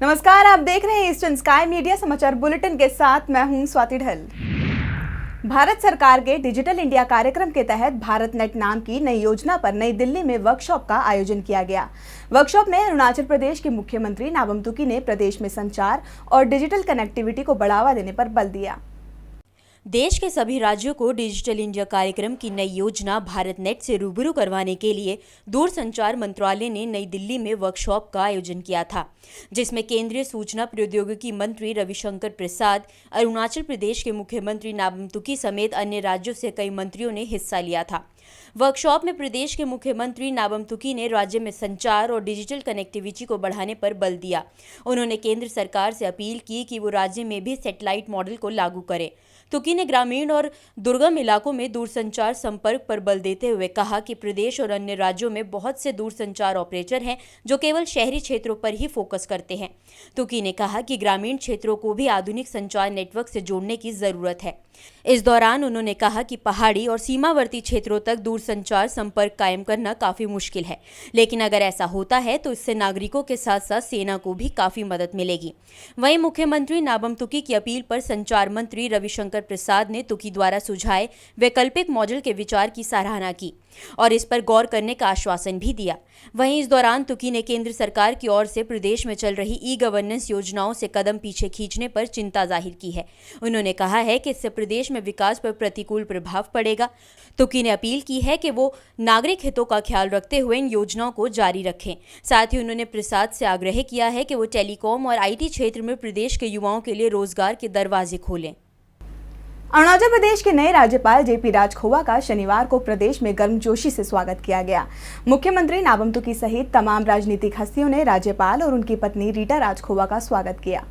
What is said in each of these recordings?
नमस्कार, आप देख रहे हैं ईस्टर्न स्काई मीडिया समाचार बुलेटिन के साथ मैं हूं स्वाति ढल। भारत सरकार के डिजिटल इंडिया कार्यक्रम के तहत भारत नेट नाम की नई योजना पर नई दिल्ली में वर्कशॉप का आयोजन किया गया। वर्कशॉप में अरुणाचल प्रदेश के मुख्यमंत्री नाबम तुकी ने प्रदेश में संचार और डिजिटल कनेक्टिविटी को बढ़ावा देने पर बल दिया। देश के सभी राज्यों को डिजिटल इंडिया कार्यक्रम की नई योजना भारत नेट से रूबरू करवाने के लिए दूरसंचार मंत्रालय ने नई दिल्ली में वर्कशॉप का आयोजन किया था, जिसमें केंद्रीय सूचना प्रौद्योगिकी मंत्री रविशंकर प्रसाद, अरुणाचल प्रदेश के मुख्यमंत्री नाबम तुकी समेत अन्य राज्यों से कई मंत्रियों ने हिस्सा लिया था। वर्कशॉप में प्रदेश के मुख्यमंत्री नाबम तुकी ने राज्य में संचार और डिजिटल कनेक्टिविटी को बढ़ाने पर बल दिया। उन्होंने केंद्र सरकार से अपील की कि वो राज्य में भी सैटेलाइट मॉडल को लागू करे। तुकी ने ग्रामीण और दुर्गम इलाकों में दूरसंचार संपर्क पर बल देते हुए कहा कि प्रदेश और अन्य राज्यों में बहुत से दूरसंचार ऑपरेटर हैं जो केवल शहरी क्षेत्रों पर ही फोकस करते हैं। तुकी ने कहा कि ग्रामीण क्षेत्रों को भी आधुनिक संचार नेटवर्क से जोड़ने की जरूरत है। इस दौरान उन्होंने कहा कि पहाड़ी और सीमावर्ती क्षेत्रों तक दूरसंचार संपर्क कायम करना काफी मुश्किल है, लेकिन अगर ऐसा होता है तो इससे नागरिकों के साथ साथ सेना को भी काफी मदद मिलेगी। वहीं मुख्यमंत्री नाबम तुकी की अपील पर संचार मंत्री रविशंकर प्रसाद ने तुकी द्वारा सुझाए वैकल्पिक मॉडल के विचार की सराहना की और इस पर गौर करने का आश्वासन भी दिया। वहीं इस दौरान तुकी ने केंद्र सरकार की ओर से प्रदेश में चल रही ई गवर्नेंस योजनाओं से कदम पीछे खींचने पर चिंता जाहिर की है। उन्होंने कहा है कि इससे प्रदेश में विकास पर प्रतिकूल प्रभाव पड़ेगा। तुकी ने अपील की है कि वो नागरिक हितों का ख्याल रखते हुए इन योजनाओं को जारी रखें। साथ ही उन्होंने प्रसाद से आग्रह किया है कि वो टेलीकॉम और IT क्षेत्र में प्रदेश के युवाओं के लिए रोजगार के दरवाजे खोलें। अरुणाचल प्रदेश के नए राज्यपाल JP राजखोवा का शनिवार को प्रदेश में गर्मजोशी से स्वागत किया गया। मुख्यमंत्री नाबम तुकी सहित तमाम राजनीतिक हस्तियों ने राज्यपाल और उनकी पत्नी रीटा राजखोवा का स्वागत किया।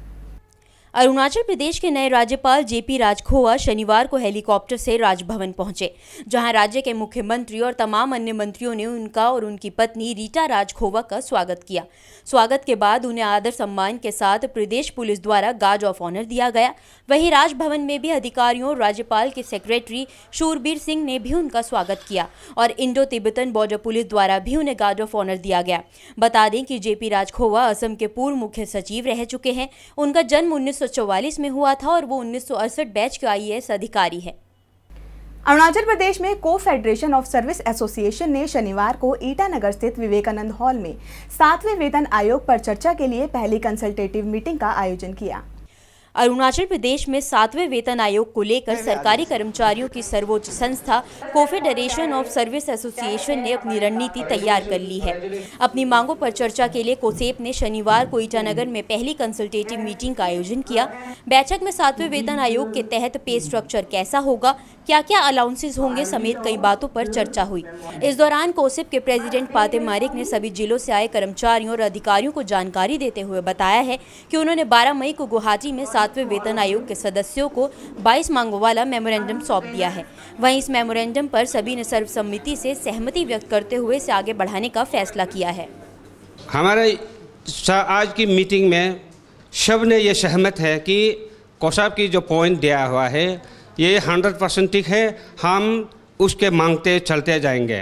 अरुणाचल प्रदेश के नए राज्यपाल JP राजखोवा शनिवार को हेलीकॉप्टर से राजभवन पहुंचे, जहां राज्य के मुख्यमंत्री और तमाम अन्य मंत्रियों ने उनका और उनकी पत्नी रीटा राजखोवा का स्वागत किया। स्वागत के बाद उन्हें आदर सम्मान के साथ प्रदेश पुलिस द्वारा गार्ड ऑफ ऑनर दिया गया। वहीं राजभवन में भी अधिकारियों और राज्यपाल के सेक्रेटरी शूरबीर सिंह ने भी उनका स्वागत किया और इंडो तिब्बतन बॉर्डर पुलिस द्वारा भी उन्हें गार्ड ऑफ ऑनर दिया गया। बता दें कि JP राजखोवा असम के पूर्व मुख्य सचिव रह चुके हैं। उनका जन्म 1944 में हुआ था और वो 1968 बैच के IAS अधिकारी है। अरुणाचल प्रदेश में को फेडरेशन ऑफ सर्विस एसोसिएशन ने शनिवार को ईटानगर स्थित विवेकानंद हॉल में 7वें वेतन आयोग पर चर्चा के लिए पहली कंसल्टेटिव मीटिंग का आयोजन किया। अरुणाचल प्रदेश में 7वें वेतन आयोग को लेकर सरकारी कर्मचारियों की सर्वोच्च संस्था कोफेडरेशन ऑफ सर्विस एसोसिएशन ने अपनी रणनीति तैयार कर ली है। अपनी मांगों पर चर्चा के लिए कोसेप ने शनिवार को ईटानगर में पहली कंसल्टेटिव मीटिंग का आयोजन किया। बैठक में 7वें वेतन आयोग के तहत पे स्ट्रक्चर कैसा होगा, क्या क्या अलाउंसेस होंगे समेत कई बातों पर चर्चा हुई। इस दौरान कोसेप के प्रेसिडेंट पाते मारिक ने सभी जिलों से आए कर्मचारियों और अधिकारियों को जानकारी देते हुए बताया है कि उन्होंने 12 मई को गुवाहाटी में 7वें वेतन आयोग के सदस्यों को 22 मांगों वाला मेमोरेंडम सौंप दिया है। वहीं इस मेमोरेंडम पर सभी ने सर्वसम्मति से सहमति व्यक्त करते हुए इसे आगे बढ़ाने का फैसला किया है। हमारे आज की मीटिंग में सब ने ये सहमत है कि कोसाप की जो पॉइंट दिया हुआ है ये 100% ठीक है, हम उसके मांगते चलते जाएंगे,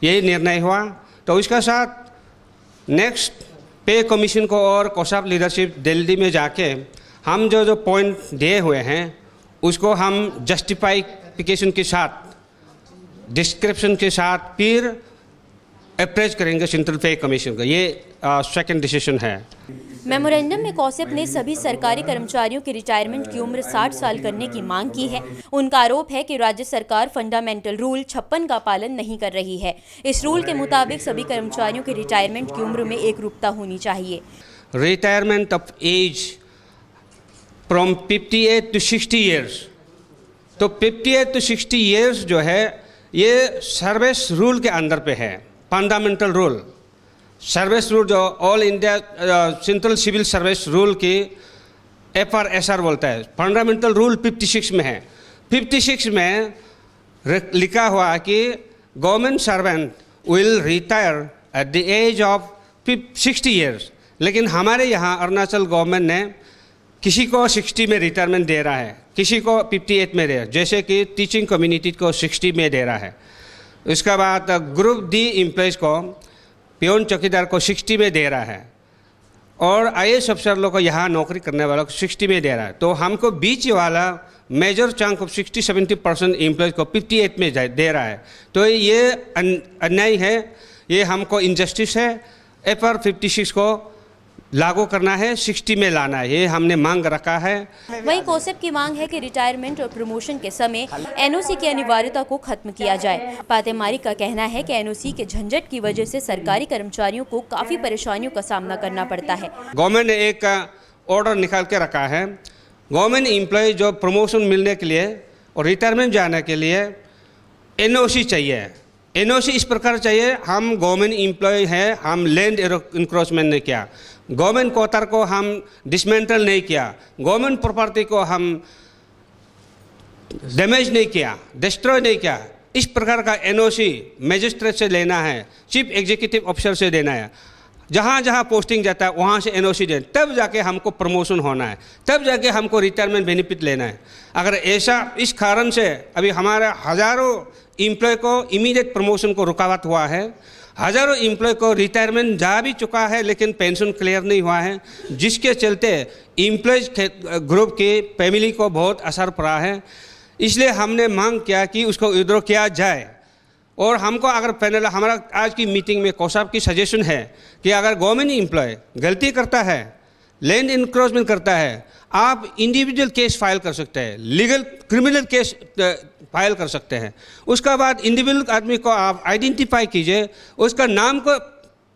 यही निर्णय हुआ। तो इसका साथ नेक्स्ट पे कमीशन को और कोसाप लीडरशिप दिल्ली में जाके हम जो पॉइंट दिए हुए हैं उसको हम जस्टिफिकेशन के साथ, डिस्क्रिप्शन के साथ फिर अप्रोच करेंगे सेंट्रल पे कमीशन को। ये सेकंड डिसीजन है। मेमोरेंडम में कोसेप ने सभी सरकारी कर्मचारियों की रिटायरमेंट की उम्र 60 साल करने की मांग की है। उनका आरोप है कि राज्य सरकार फंडामेंटल रूल 56 का पालन नहीं कर रही है। इस रूल के मुताबिक सभी कर्मचारियों की रिटायरमेंट की उम्र में एकरूपता होनी चाहिए। Retirement of age from 58 to 60 years, तो 58 to 60 ईयर्स जो है ये सर्विस रूल के अंदर पे है। फंडामेंटल रूल, सर्विस रूल जो all India central civil service rule की FRSR बोलता है, फंडामेंटल रूल 56 में है। 56 में लिखा हुआ है कि government servant will retire at the age of 60 years, लेकिन हमारे यहाँ अरुणाचल गवर्नमेंट ने किसी को 60 में रिटायरमेंट दे रहा है, किसी को 58 में दे रहा है, जैसे कि टीचिंग कम्युनिटी को 60 में दे रहा है। उसके बाद ग्रुप D एम्प्लॉयज़ को पियोन चौकीदार को 60 में दे रहा है। और IAS अफसर लोग को यहाँ नौकरी करने वालों को 60 में दे रहा है। तो हमको बीच वाला मेजर चंक ऑफ 60-70% एम्प्लॉयज़ को 58 में दे रहा है। तो ये अन्याय है, ये हमको इनजस्टिस है। FR 56 को लागू करना है, 60 में लाना है, ये हमने मांग रखा है। वहीं कोसेप की मांग है कि रिटायरमेंट और प्रमोशन के समय NOC की अनिवार्यता को खत्म किया जाए। पाते मारिक का कहना है कि NOC के झंझट की वजह से सरकारी कर्मचारियों को काफ़ी परेशानियों का सामना करना पड़ता है। गवर्नमेंट ने एक ऑर्डर निकाल के रखा है, गवर्नमेंट एम्प्लॉय जो प्रमोशन मिलने के लिए और रिटायरमेंट जाने के लिए NOC चाहिए। NOC इस प्रकार चाहिए, हम गवर्नमेंट एम्प्लॉय हैं, हम लैंड इंक्रोचमेंट नहीं किया, गवर्नमेंट क्वार्टर को हम डिसमेंटल नहीं किया, गवर्नमेंट प्रॉपर्टी को हम डैमेज नहीं किया, डिस्ट्रॉय नहीं किया। इस प्रकार का NOC मजिस्ट्रेट से लेना है, चीफ एग्जीक्यूटिव ऑफिसर से देना है, जहाँ जहाँ पोस्टिंग जाता है वहाँ से NOC दें, तब जाके हमको प्रमोशन होना है, तब जाके हमको रिटायरमेंट बेनिफिट लेना है। अगर ऐसा इस कारण से अभी हमारे हज़ारों एम्प्लॉय को इमीडिएट प्रमोशन को रुकावट हुआ है, हज़ारों एम्प्लॉय को रिटायरमेंट जा भी चुका है लेकिन पेंशन क्लियर नहीं हुआ है, जिसके चलते एम्प्लॉयज ग्रुप की फैमिली को बहुत असर पड़ा है। इसलिए हमने मांग किया कि उसको विड्रॉ किया जाए। और हमको अगर पैनल हमारा आज की मीटिंग में कोसाप की सजेशन है कि अगर गवर्नमेंट एम्प्लॉय गलती करता है, लैंड इंक्रोचमेंट करता है, आप इंडिविजुअल केस फाइल कर सकते हैं, लीगल क्रिमिनल केस फाइल कर सकते हैं। उसका बाद इंडिविजुअल आदमी को आप आइडेंटिफाई कीजिए, उसका नाम को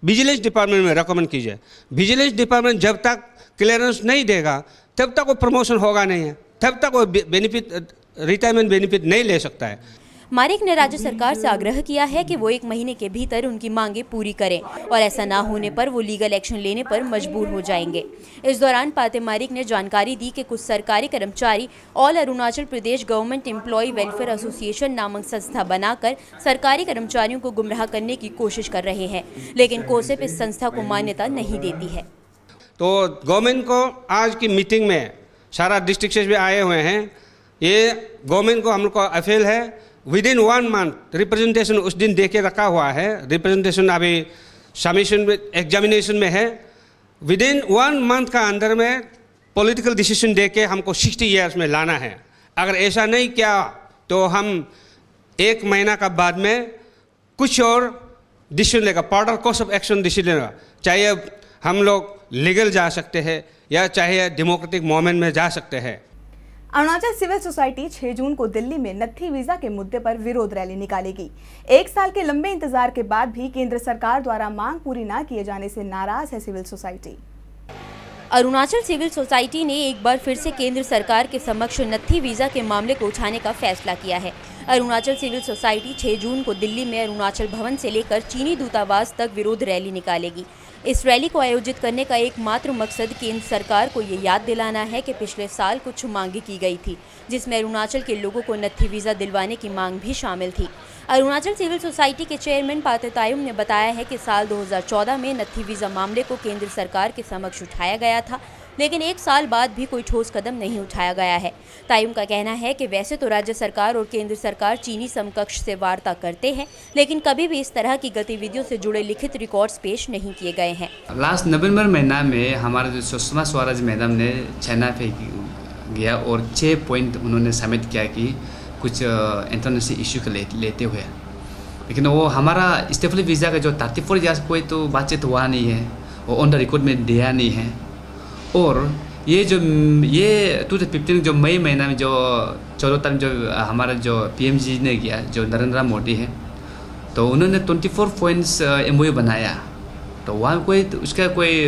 विजिलेंस डिपार्टमेंट में रिकमेंड कीजिए। विजिलेंस डिपार्टमेंट जब तक क्लियरेंस नहीं देगा तब तक वो प्रमोशन होगा नहीं है, तब तक वो बेनिफिट रिटायरमेंट बेनिफिट नहीं ले सकता है। मारिक ने राज्य सरकार से आग्रह किया है कि वो 1 महीने के भीतर उनकी मांगे पूरी करें और ऐसा ना होने पर वो लीगल एक्शन लेने पर मजबूर हो जाएंगे। इस दौरान पाते मारिक ने जानकारी दी कि कुछ सरकारी कर्मचारी all Arunachal Pradesh government employ welfare association नामक संस्था बनाकर सरकारी कर्मचारियों को गुमराह करने की कोशिश कर रहे हैं, लेकिन कोसेप इस संस्था को मान्यता नहीं देती है। तो गवर्नमेंट को आज की मीटिंग में सारा डिस्ट्रिक्ट से भी आए हुए हैं, ये गवर्नमेंट को हम लोग को अपील है, विदिन 1 मंथ रिप्रेजेंटेशन उस दिन दे के रखा हुआ है। रिप्रेजेंटेशन अभी सबमिशन एग्जामिनेशन में है। विदिन 1 मंथ का अंदर में पॉलिटिकल डिसीजन दे के हमको 60 ईयर्स में लाना है। अगर ऐसा नहीं किया तो हम 1 महीना का बाद में कुछ और डिसीजन लेगा, पार्डर कोर्स ऑफ एक्शन डिसीजन लेगा। चाहे हम लोग लीगल जा सकते हैं या चाहे डेमोक्रेटिक मूवमेंट में जा सकते हैं। अरुणाचल सिविल सोसाइटी 6 जून को दिल्ली में नत्थी वीजा के मुद्दे पर विरोध रैली निकालेगी। 1 साल के लंबे इंतजार के बाद भी केंद्र सरकार द्वारा मांग पूरी न किए जाने से नाराज है civil society. Arunachal civil society ने एक बार फिर से केंद्र सरकार के समक्ष नत्थी वीजा के मामले को उठाने का फैसला किया है। अरुणाचल सिविल सोसाइटी 6 जून को दिल्ली में अरुणाचल भवन से लेकर चीनी दूतावास तक विरोध रैली निकालेगी। इस रैली को आयोजित करने का एकमात्र मकसद केंद्र सरकार को ये याद दिलाना है कि पिछले साल कुछ मांगे की गई थी, जिसमें अरुणाचल के लोगों को नत्थी वीज़ा दिलवाने की मांग भी शामिल थी। अरुणाचल सिविल सोसाइटी के चेयरमैन पाते तायुम ने बताया है कि साल 2014 में नत्थी वीज़ा मामले को केंद्र सरकार के समक्ष उठाया गया था, लेकिन 1 साल बाद भी कोई ठोस कदम नहीं उठाया गया है। तायुम का कहना है कि वैसे तो राज्य सरकार और केंद्र सरकार चीनी समकक्ष से वार्ता करते हैं, लेकिन कभी भी इस तरह की गतिविधियों से जुड़े लिखित रिकॉर्ड्स पेश नहीं किए गए हैं। लास्ट नवंबर महीना में हमारे जो सुषमा स्वराज मैडम ने चाइना पे गया और 6 पॉइंट उन्होंने सबमिट किया कि कुछ इंटरनेशनल इशू को लेते हुए, लेकिन वो हमारा स्टेफली वीज़ा का जो 34 ईयर्स कोई तो बातचीत हुआ नहीं है, वो ऑन द रिकॉर्ड में दिया नहीं है। और ये 2015 जो मई महीना में जो 14 तारीख जो हमारा जो PM जी ने किया, जो नरेंद्र मोदी है, तो उन्होंने 24 पॉइंट्स MOU बनाया, तो वहाँ कोई उसका कोई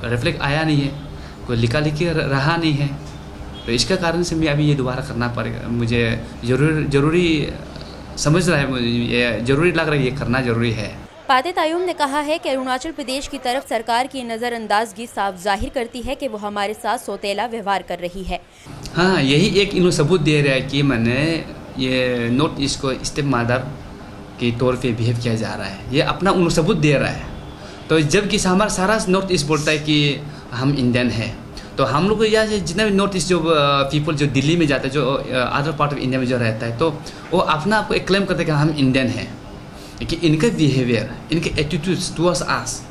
रिफ्लेक्ट आया नहीं है, कोई लिखा रहा नहीं है। तो इसका कारण से मैं अभी ये दोबारा करना पड़ेगा, मुझे ज़रूरी समझ रहा है, मुझे ज़रूरी लग रहा है, ये करना ज़रूरी है। पाते तायुम ने कहा है कि अरुणाचल प्रदेश की तरफ सरकार की नज़रअंदाजगी साफ जाहिर करती है कि वो हमारे साथ सौतेला व्यवहार कर रही है। हाँ, यही एक इन्होंने सबूत दे रहा है कि मैंने ये नॉर्थ ईस्ट को स्टेप मदर के तौर पे बिहेव किया जा रहा है, ये अपना उन्होंने सबूत दे रहा है। तो जबकि हमारा सारा नॉर्थ ईस्ट बोलता है कि हम इंडियन है, तो हम लोग यहाँ से जितना भी नॉर्थ ईस्ट जो पीपल जो दिल्ली में जाता है, जो अदर पार्ट ऑफ इंडिया में जो रहता है, तो वो अपना आपको एक क्लेम करते हैं कि हम इंडियन हैं। कि इनका बिहेवियर, इनके attitudes towards us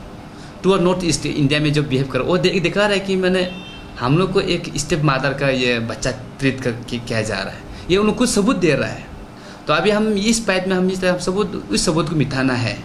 to north east India में जो बिहेव कर वो दिखा रहा है कि मैंने हम लोग को एक स्टेप मदर का ये बच्चा ट्रीट कर किया जा रहा है, ये उनको सबूत दे रहा है। तो अभी हम इस बात में हम उस सबूत को मिटाना है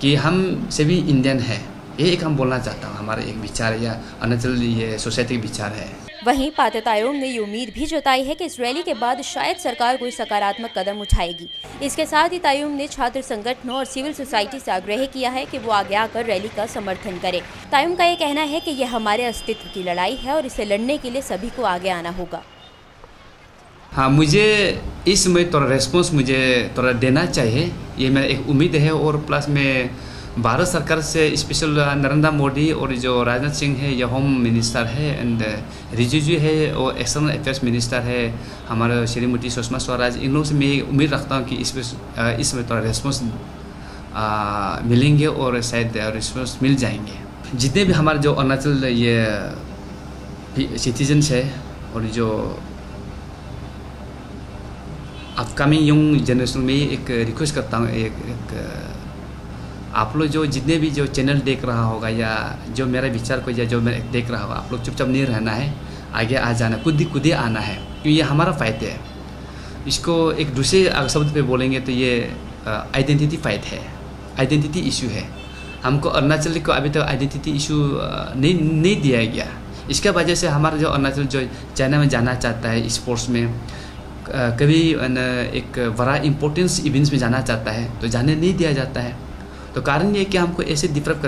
कि हम सभी इंडियन है, ये एक हम बोलना चाहता हूँ, हमारा एक विचार या अरुणाचल ये सोसाइटी का विचार है। वहीं पाते तायोंग ने ये उम्मीद भी जताई है कि इस रैली के बाद शायद सरकार कोई सकारात्मक कदम उठाएगी। इसके साथ ही तायोंग ने छात्र संगठनों और सिविल सोसाइटी से आग्रह किया है कि वो आगे आकर रैली का समर्थन करें। तायोंग का ये कहना है कि यह हमारे अस्तित्व की लड़ाई है और इसे लड़ने के लिए सभी को आगे आना होगा। हाँ, मुझे इसमें थोड़ा रेस्पॉन्स मुझे थोड़ा देना चाहिए, ये मेरा एक उम्मीद है। और प्लस में भारत सरकार से स्पेशल नरेंद्र मोदी और जो राजनाथ सिंह है, ये होम मिनिस्टर है, एंड रिजिजू है और एक्सटर्नल अफेयर्स मिनिस्टर है हमारे श्रीमती सुषमा स्वराज, इन लोगों से मैं उम्मीद रखता हूँ कि इसमें थोड़ा रेस्पॉन्स मिलेंगे और शायद रिस्पॉन्स मिल जाएंगे। जितने भी हमारे जो अरुणाचल ये सिटीजन्स है और जो अपकमिंग यंग जनरेशन में एक रिक्वेस्ट करता हूँ, एक आप लोग जो जितने भी जो चैनल देख रहा होगा या जो मेरा विचार को या जो मैं देख रहा होगा, आप लोग चुपचाप नहीं रहना है, आगे आ जाना, खुद ही आना है, क्योंकि ये हमारा फाइट है। इसको एक दूसरे शब्द पे बोलेंगे तो ये आइडेंटिटी फाइट है, आइडेंटिटी इशू है। हमको अरुणाचल को अभी तक आइडेंटिटी इशू नहीं दिया गया। इसका वजह से हमारा जो अरुणाचल जो चाइना में जाना चाहता है स्पोर्ट्स में, कभी एक बड़ा इम्पोर्टेंस इवेंट्स में जाना चाहता है तो जाने नहीं दिया जाता है। तो कारण ये कि हमको ऐसे डिफरेंट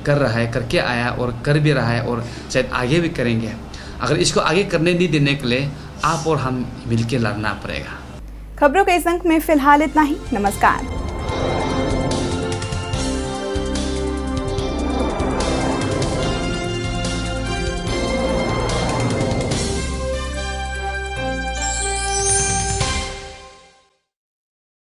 कर रहा है, करके आया और कर भी रहा है और शायद आगे भी करेंगे। अगर इसको आगे करने नहीं देने के लिए आप और हम मिलकर लड़ना पड़ेगा। खबरों के इस अंक में फिलहाल इतना ही। नमस्कार।